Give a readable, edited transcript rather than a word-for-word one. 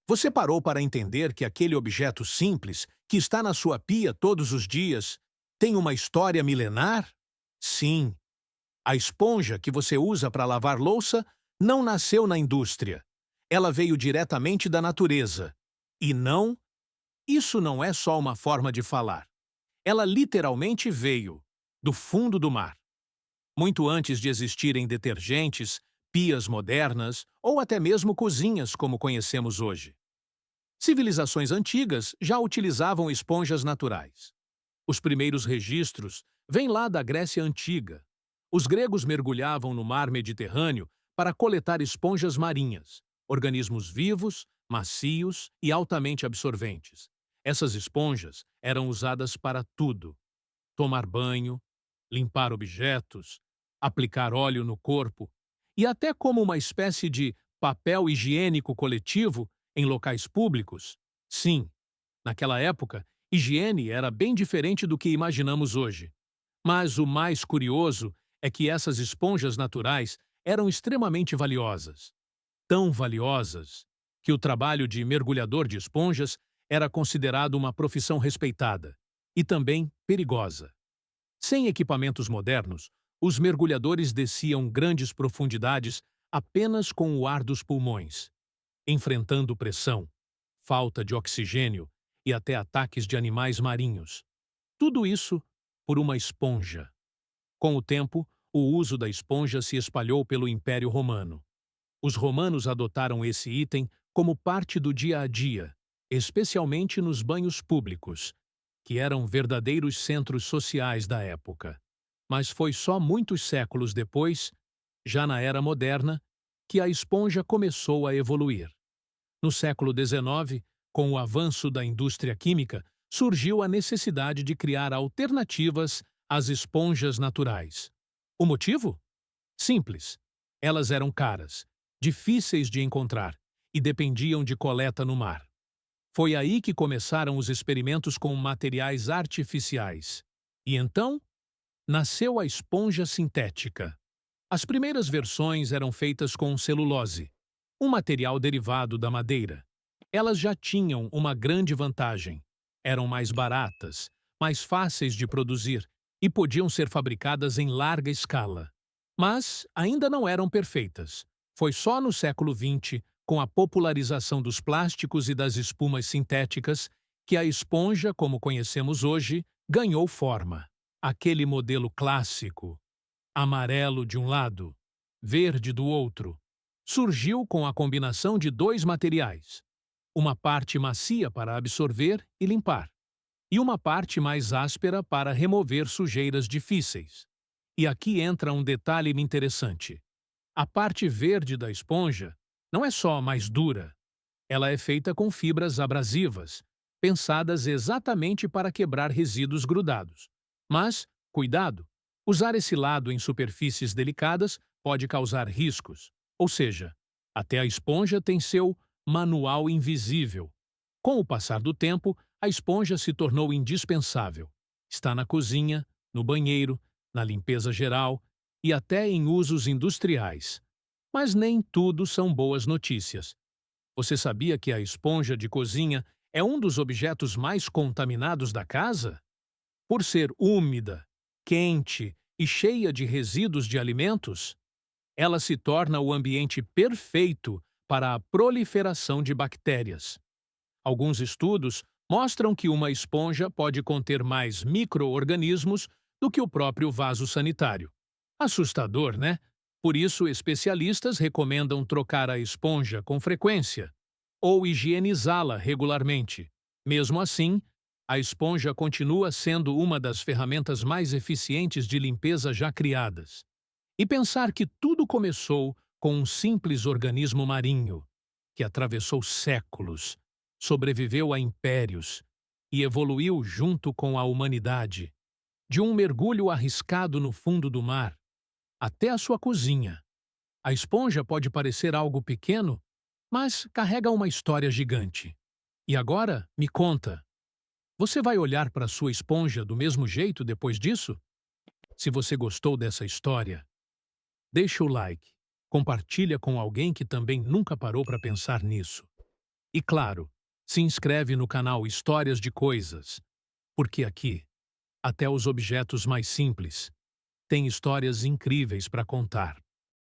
Você parou para entender que aquele objeto simples, que está na sua pia todos os dias, tem uma história milenar? Sim, a esponja que você usa para lavar louça não nasceu na indústria. Ela veio diretamente da natureza. E não, isso não é só uma forma de falar. Ela literalmente veio do fundo do mar. Muito antes de existirem detergentes, pias modernas ou até mesmo cozinhas como conhecemos hoje. Civilizações antigas já utilizavam esponjas naturais. Os primeiros registros vêm lá da Grécia Antiga. Os gregos mergulhavam no mar Mediterrâneo para coletar esponjas marinhas, organismos vivos, macios e altamente absorventes. Essas esponjas eram usadas para tudo: tomar banho, limpar objetos, aplicar óleo no corpo e até como uma espécie de papel higiênico coletivo em locais públicos. Sim, naquela época, higiene era bem diferente do que imaginamos hoje. Mas o mais curioso é que essas esponjas naturais eram extremamente valiosas. Tão valiosas que o trabalho de mergulhador de esponjas era considerado uma profissão respeitada e também perigosa. Sem equipamentos modernos, os mergulhadores desciam grandes profundidades apenas com o ar dos pulmões, enfrentando pressão, falta de oxigênio e até ataques de animais marinhos. Tudo isso por uma esponja. Com o tempo, o uso da esponja se espalhou pelo Império Romano. Os romanos adotaram esse item como parte do dia a dia, especialmente nos banhos públicos, que eram verdadeiros centros sociais da época. Mas foi só muitos séculos depois, já na Era Moderna, que a esponja começou a evoluir. No século XIX, com o avanço da indústria química, surgiu a necessidade de criar alternativas às esponjas naturais. O motivo? Simples. Elas eram caras, difíceis de encontrar e dependiam de coleta no mar. Foi aí que começaram os experimentos com materiais artificiais. E então, nasceu a esponja sintética. As primeiras versões eram feitas com celulose, um material derivado da madeira. Elas já tinham uma grande vantagem. Eram mais baratas, mais fáceis de produzir e podiam ser fabricadas em larga escala. Mas ainda não eram perfeitas. Foi só no século XX, com a popularização dos plásticos e das espumas sintéticas, que a esponja, como conhecemos hoje, ganhou forma. Aquele modelo clássico, amarelo de um lado, verde do outro, surgiu com a combinação de dois materiais: uma parte macia para absorver e limpar, e uma parte mais áspera para remover sujeiras difíceis. E aqui entra um detalhe interessante. A parte verde da esponja não é só mais dura, ela é feita com fibras abrasivas, pensadas exatamente para quebrar resíduos grudados. Mas, cuidado, usar esse lado em superfícies delicadas pode causar riscos. Ou seja, até a esponja tem seu manual invisível. Com o passar do tempo, a esponja se tornou indispensável. Está na cozinha, no banheiro, na limpeza geral e até em usos industriais. Mas nem tudo são boas notícias. Você sabia que a esponja de cozinha é um dos objetos mais contaminados da casa? Por ser úmida, quente e cheia de resíduos de alimentos, ela se torna o ambiente perfeito para a proliferação de bactérias. Alguns estudos mostram que uma esponja pode conter mais micro-organismos do que o próprio vaso sanitário. Assustador, né? Por isso, especialistas recomendam trocar a esponja com frequência ou higienizá-la regularmente. Mesmo assim, a esponja continua sendo uma das ferramentas mais eficientes de limpeza já criadas. E pensar que tudo começou com um simples organismo marinho, que atravessou séculos, sobreviveu a impérios e evoluiu junto com a humanidade, de um mergulho arriscado no fundo do mar até a sua cozinha. A esponja pode parecer algo pequeno, mas carrega uma história gigante. E agora, me conta, você vai olhar para a sua esponja do mesmo jeito depois disso? Se você gostou dessa história, deixa o like, compartilha com alguém que também nunca parou para pensar nisso. E claro, se inscreve no canal Histórias de Coisas, porque aqui, até os objetos mais simples têm histórias incríveis para contar.